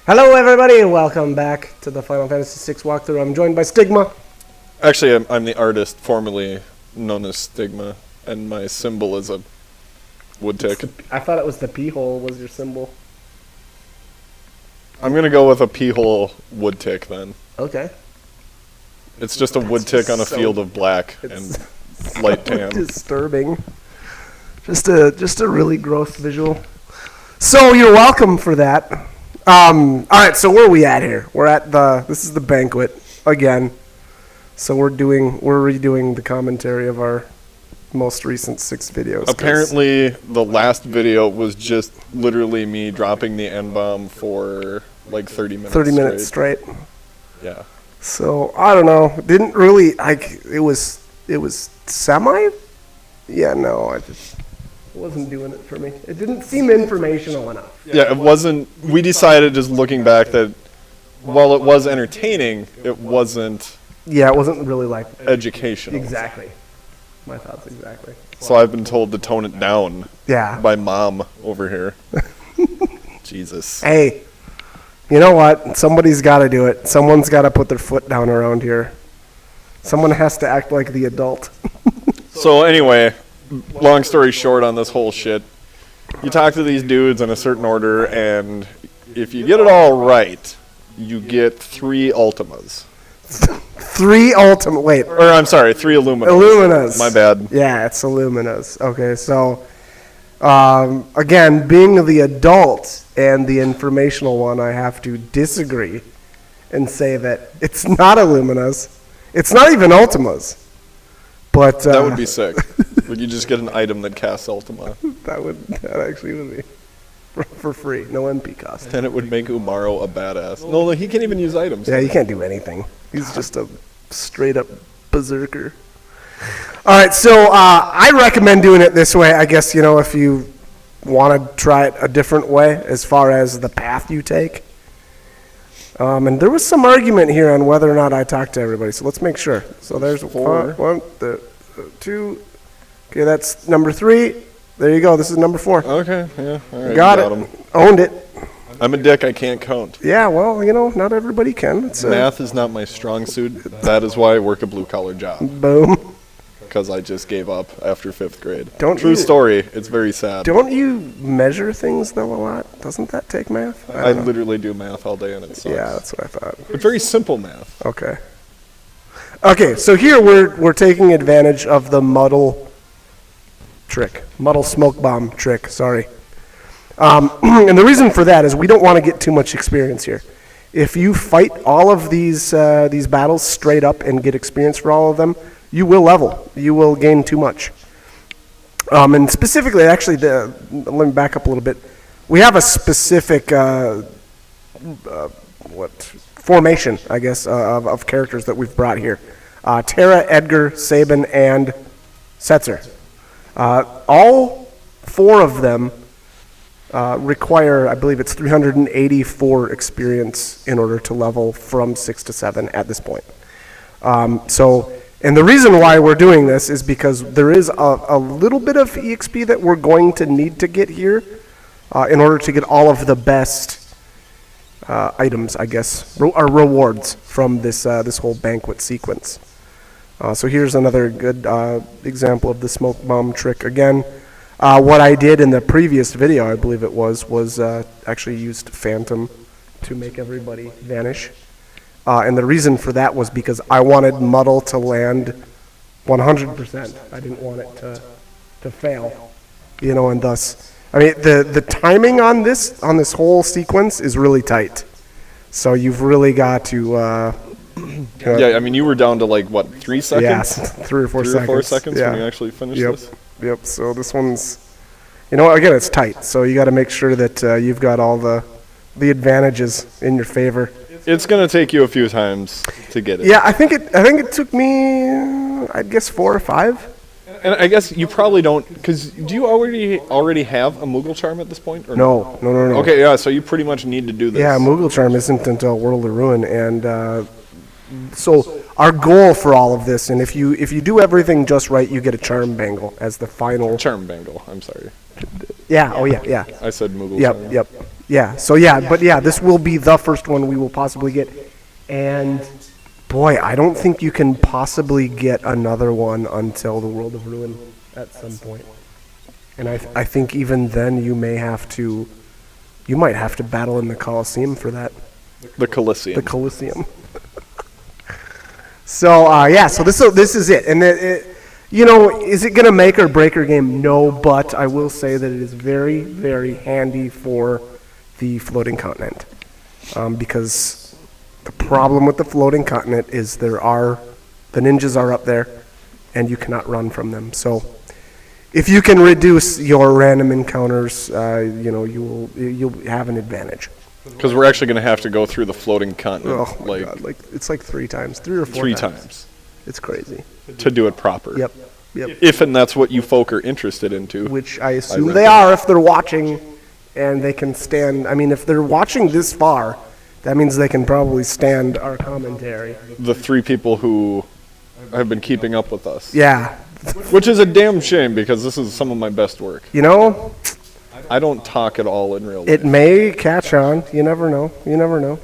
Hello, everybody, and welcome back to the Final Fantasy VI walkthrough. I'm joined by Stigma. Actually, I'm the artist formerly known as Stigma, and my symbol is a wood tick. I thought it was the pee hole was your symbol. I'm gonna go with a pee hole wood tick then. Okay. It's just a wood tick on a field of black and light tan. Disturbing. Just a really gross visual. So you're welcome for that. All right. So where are we at here? We're at this is the banquet again. So we're redoing the commentary of our most recent 6 videos. Apparently, the last video was just literally me dropping the N-bomb for like 30 minutes. 30 minutes straight. Yeah. So I don't know. Didn't really like. It was semi. Yeah. No. It wasn't doing it for me. It didn't seem informational enough. Yeah. It wasn't. We decided, just looking back, that while it was entertaining, it wasn't. Yeah. It wasn't really like educational. Exactly. My thoughts exactly. So I've been told to tone it down. Yeah. By mom over here. Jesus. Hey, you know what? Somebody's got to do it. Someone's got to put their foot down around here. Someone has to act like the adult. So anyway, long story short on this whole shit, you talk to these dudes in a certain order, and if you get it all right, you get 3 Ultimas. 3 Ultima. Wait. Or I'm sorry, 3 Illuminas. Illuminas. My bad. Yeah, it's Illuminas. Okay, so again, being the adult and the informational one, I have to disagree and say that it's not Illuminas. It's not even Ultimas. But that would be sick. Would you just get an item that casts Ultima? That actually would be for free, no MP cost. Then it would make Umaro a badass. No, he can't even use items. Yeah, he can't do anything. He's just a straight up berserker. All right, so I recommend doing it this way. I guess, if you want to try it a different way as far as the path you take. And there was some argument here on whether or not I talked to everybody, so let's make sure. So there's 1, 2. Okay, that's number 3. There you go. This is number 4. Okay, yeah. All right, got it. Owned it. I'm a dick. I can't count. Yeah, well, not everybody can. Math is not my strong suit. That is why I work a blue-collar job. Boom. Because I just gave up after 5th grade. True story. It's very sad. Don't you measure things, though, a lot? Doesn't that take math? I literally do math all day, and it sucks. Yeah, that's what I thought. It's very simple math. Okay, so here we're taking advantage of the muddle smoke bomb trick, sorry. And the reason for that is we don't want to get too much experience here. If you fight all of these battles straight up and get experience for all of them, you will level. You will gain too much. And specifically, actually, let me back up a little bit. We have a specific formation, I guess, of characters that we've brought here. Terra, Edgar, Sabin, and Setzer. All 4 of them require, I believe it's 384 experience in order to level from 6 to 7 at this point. And the reason why we're doing this is because there is a little bit of EXP that we're going to need to get here in order to get all of the best items, I guess, or rewards from this whole banquet sequence. So here's another good example of the smoke bomb trick again. What I did in the previous video, I believe it was actually used Phantom to make everybody vanish. And the reason for that was because I wanted Muddle to land 100%. I didn't want it to fail, and thus, the timing on this whole sequence is really tight. So you've really got to. Yeah, you were down to 3 seconds? Yeah, 3 or 4 seconds. 3 or 4 seconds yeah. when you actually finished this? Yep, so this one's, again, it's tight. So you got to make sure that you've got all the advantages in your favor. It's going to take you a few times to get it. Yeah, I think it took me, I'd guess 4 or 5. And I guess you probably don't, because do you already have a Moogle Charm at this point? Or No. Okay, yeah, so you pretty much need to do this. Yeah, Moogle Charm isn't until World of Ruin, and so our goal for all of this, and if you do everything just right, you get a Charm Bangle as the final. Charm Bangle, I'm sorry. Yeah, oh yeah. I said Moogle Charm. Yep. Yeah, so yeah, but yeah, this will be the first one we will possibly get. And boy, I don't think you can possibly get another one until the World of Ruin at some point. And I think even then you might have to battle in the Colosseum for that. The Colosseum. The Colosseum. So so this is it. And is it gonna make or break your game? No, but I will say that it is very, very handy for the floating continent, because the problem with the floating continent is the ninjas are up there, and you cannot run from them. So if you can reduce your random encounters, you'll have an advantage. Because we're actually going to have to go through the floating continent Oh my God! It's like 3 times, 3 or 4 3 times. times It's crazy. to do it proper. Yep. If and that's what you folk are interested into. Which I assume they are if they're watching, and they can stand. I mean, if they're watching this far, that means they can probably stand our commentary. The 3 people who have been keeping up with us. Yeah. Which is a damn shame because this is some of my best work. I don't talk at all in real life. It may catch on. You never know.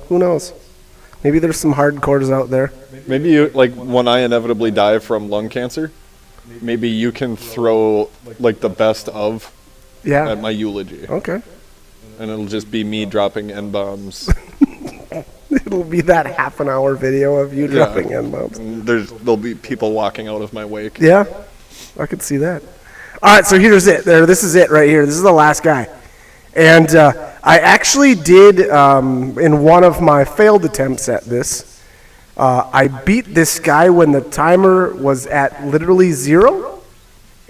Who knows? Maybe there's some hardcores out there. Maybe you, like when I inevitably die from lung cancer, maybe you can throw like the best of Yeah. at my eulogy. Okay. And it'll just be me dropping N-bombs. It'll be that half an hour video of you dropping N-bombs. And there'll be people walking out of my wake. Yeah, I could see that. All right, so here's it. This is it right here. This is the last guy. And I actually did, in one of my failed attempts at this, I beat this guy when the timer was at literally 0,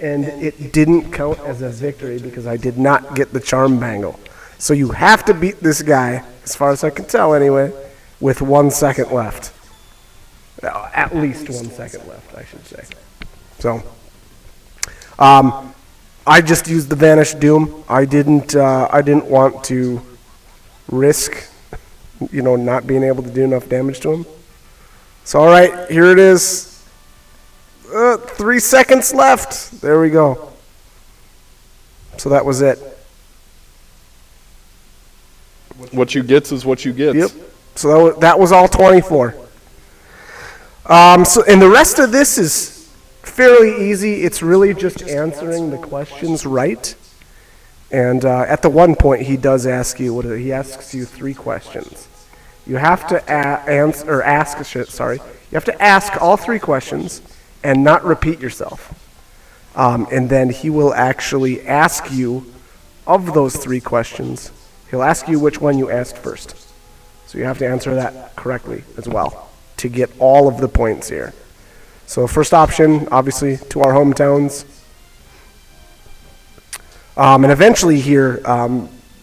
and it didn't count as a victory because I did not get the charm bangle. So you have to beat this guy, as far as I can tell anyway, with 1 second left. At least 1 second left, I should say. So, I just used the Vanish Doom. I didn't want to risk, not being able to do enough damage to him. So, all right, here it is. 3 seconds left. There we go. So that was it. What you gets is what you gets. Yep. So that was all 24. And the rest of this is fairly easy. It's really just answering the questions right. And at the one point, he does ask you, he asks you 3 questions. You have to you have to ask all 3 questions and not repeat yourself. And then he will actually ask you, of those 3 questions, he'll ask you which one you asked first. So you have to answer that correctly as well to get all of the points here. So first option, obviously, to our hometowns. And eventually here,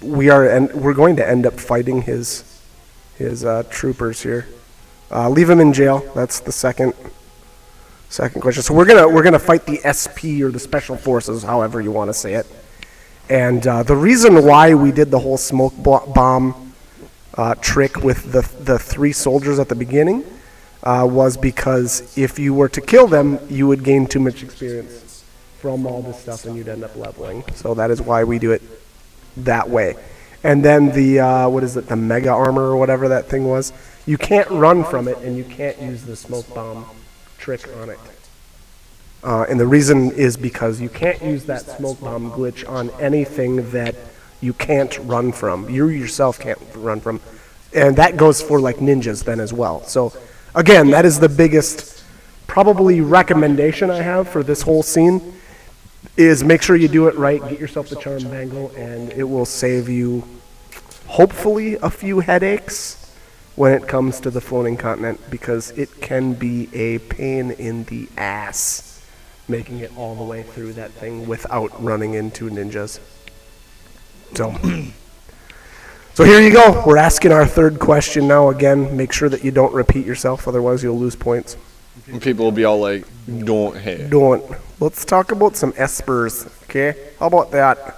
we're going to end up fighting his troopers here. Leave him in jail. That's the second question. So we're gonna fight the SP or the Special Forces, however you want to say it. And the reason why we did the whole smoke bomb trick with the 3 soldiers at the beginning was because if you were to kill them, you would gain too much experience from all this stuff and you'd end up leveling. So that is why we do it that way. And then the mega armor or whatever that thing was, you can't run from it and you can't use the smoke bomb trick on it. And the reason is because you can't use that smoke bomb glitch on anything that you can't run from. You yourself can't run from. And that goes for like ninjas then as well. So again, that is the biggest probably recommendation I have for this whole scene is make sure you do it right, get yourself the charm bangle, and it will save you hopefully a few headaches when it comes to the floating continent, because it can be a pain in the ass making it all the way through that thing without running into ninjas. So here you go. We're asking our 3rd question now. Again, make sure that you don't repeat yourself, otherwise you'll lose points. And people will be all like, don't. Let's talk about some espers, okay? How about that?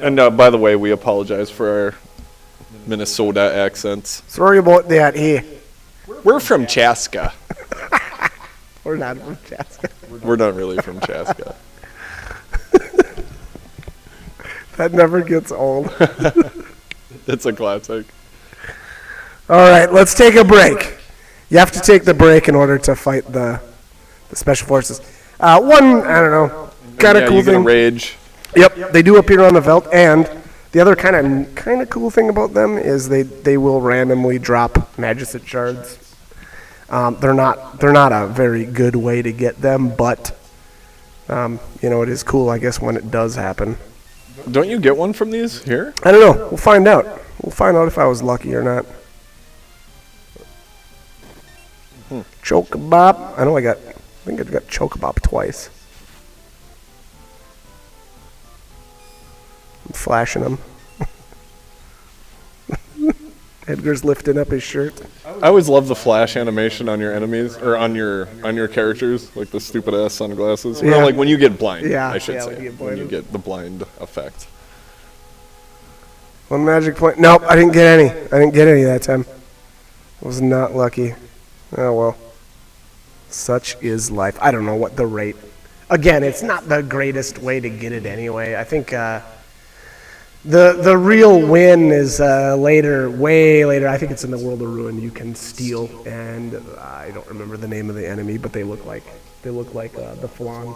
And by the way, we apologize for our Minnesota accents. Sorry about that, hey. We're from Chaska. We're not from Chaska. We're not really from Chaska. That never gets old. It's a classic. All right, let's take a break. You have to take the break in order to fight the special forces. One, I don't know, kind of Yeah, cool you get a thing. rage. Yep, they do appear on the veldt, and the other kind of cool thing about them is they will randomly drop Magicite shards. They're not a very good way to get them, but it is cool, I guess, when it does happen. Don't you get one from these here? I don't know. We'll find out. We'll find out if I was lucky or not. Chocobop. I think I got Chocobop twice. I'm flashing him. Edgar's lifting up his shirt. I always love the flash animation on your enemies or on your characters, like the stupid ass sunglasses. Yeah. Or like when you get blind, Yeah, I should yeah, say. when you get When you blinded. get the blind effect. One magic point. Nope, I didn't get any. I didn't get any that time. I was not lucky. Oh well. Such is life. I don't know what the rate. Again, it's not the greatest way to get it anyway. I think the real win is later, way later. I think it's in the World of Ruin. You can steal, and I don't remember the name of the enemy, but they look like the Flan.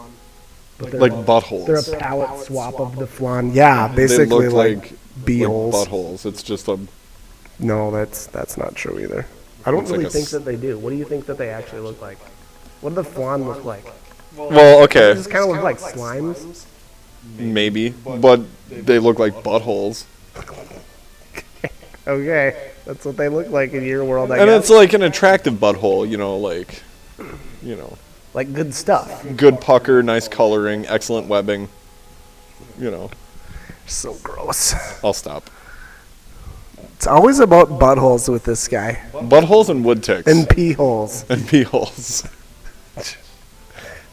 But they're Like They're buttholes. a palette swap of the Flan. Yeah, They basically look like bee like holes. buttholes. It's just a. No, that's not true either. I don't Looks like really a think s- that they do. What do you think that they actually look like? What do the Flan look like? Well, They okay, just kind of look like slimes. maybe, but they look like buttholes. Okay, that's what they look like in your world, I And guess. it's like an attractive butthole, Like good stuff. good pucker, nice coloring, excellent webbing. So gross. I'll stop. It's always about buttholes with this guy. Buttholes and wood ticks. And pee holes. and pee holes.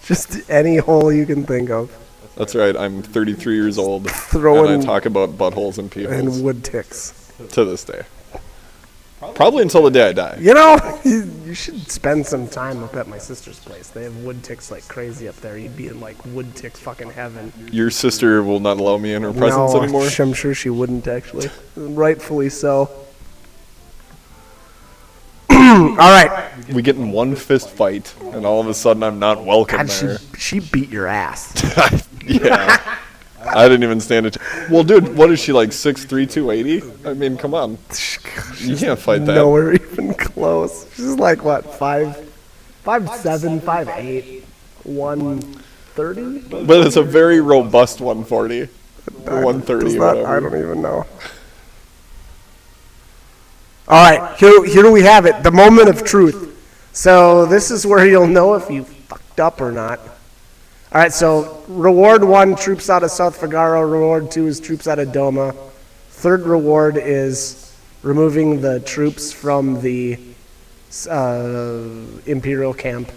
Just any hole you can think of. That's right, I'm 33 years old, Throwing and I talk about buttholes and pee holes and wood ticks. to this day. Probably until the day I die. You know, you should spend some time up at my sister's place. They have wood ticks like crazy up there. You'd be in like wood tick fucking heaven. Your sister will not allow me in her presence No, anymore. I'm sure she wouldn't actually. Rightfully so. All right. We get in one fist fight, and all of a sudden I'm not welcome God, there. she beat your ass. Yeah. I didn't even stand it. Well, dude, what is she, like 6'3", 280? I mean, come on. You can't fight that. Nowhere even close. She's like what, 5'7", 5'8", 130? But it's a very robust 140. Or 130, Does that- whatever. I don't even know. All right, here we have it, the moment of truth. So this is where you'll know if you fucked up or not. All right, so reward 1, troops out of South Figaro. Reward 2 is troops out of Doma. Third reward is removing the troops from the Imperial camp.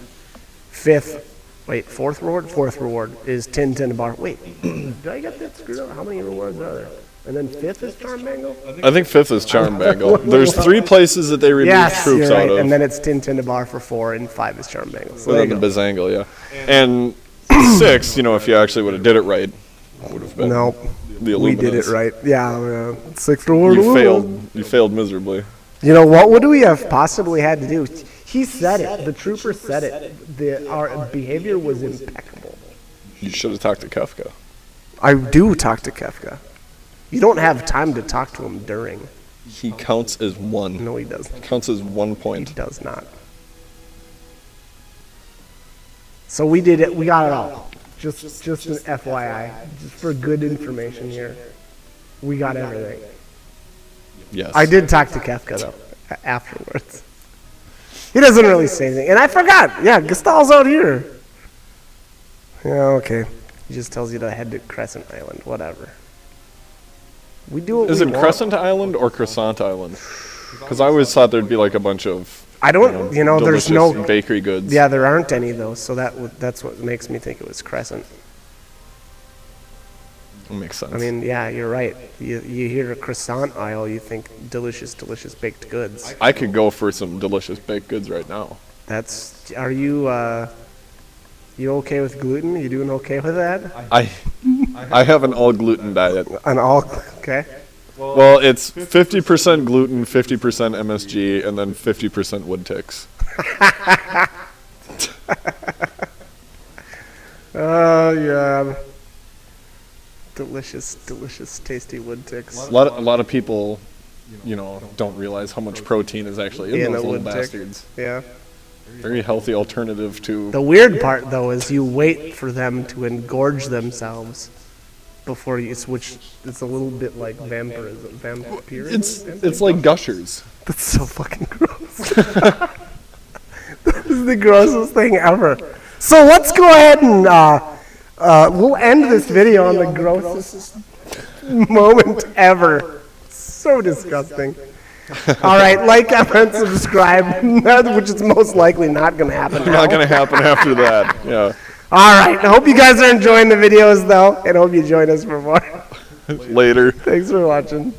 Fourth reward? Fourth reward is Tin Tin Bar. Wait, did I get that screwed up? How many rewards are there? And then fifth is Charm Bangle? I think fifth is Charm Bangle. There's 3 places that they remove Yes, troops you're right. out of. And then it's Tin Tin Bar for 4, and 5 is Charm Bangle. So And there then you the go. Bazangle, yeah. And 6, if you actually would have did it right, would have been Nope, the we did it Illuminus. right. Yeah, sixth reward. You failed. You failed miserably. You know, what would we have possibly had to do? He said it. The trooper said it. Our behavior was impeccable. You should have talked to Kefka. I do talk to Kefka. You don't have time to talk to him during. He counts as 1. No, he doesn't. Counts as 1 He point. does not. So we did it. We got it all. Just an FYI, just for good information here. We got everything. Yes. I did talk to Kefka though afterwards. He doesn't really say anything, and I forgot. Yeah, Gestal's out here. Yeah, okay. He just tells you to head to Crescent Island. Whatever. We do what Is we it want. Crescent Island or Croissant Island? Because I always thought there'd be like a bunch of I don't. There's delicious no. bakery goods. Yeah, there aren't any though. So that's what makes me think it was Crescent. That makes sense. I mean, yeah, you're right. You hear a croissant aisle, you think delicious, delicious baked goods. I could go for some delicious baked goods right now. Are you you okay with gluten? You doing okay with that? I I have an all gluten diet. An all, okay. Well, it's 50% gluten, 50% MSG, and then 50% wood ticks. Oh, yeah. Delicious, delicious, tasty wood ticks. A lot of people, don't realize how much protein is actually in a those little wood tick. bastards. Yeah. Very healthy alternative to. The weird part, though, is you wait for them to engorge themselves before you switch. It's a little bit like vampirism. It's like gushers. That's so fucking gross. This is the grossest thing ever. So let's go ahead and we'll end this video on the grossest moment ever. So disgusting. All right, like, comment, subscribe, which is most likely not going to happen now. Not gonna happen after that. Yeah. All right, I hope you guys are enjoying the videos, though, and hope you join us for more. Later. Thanks for watching.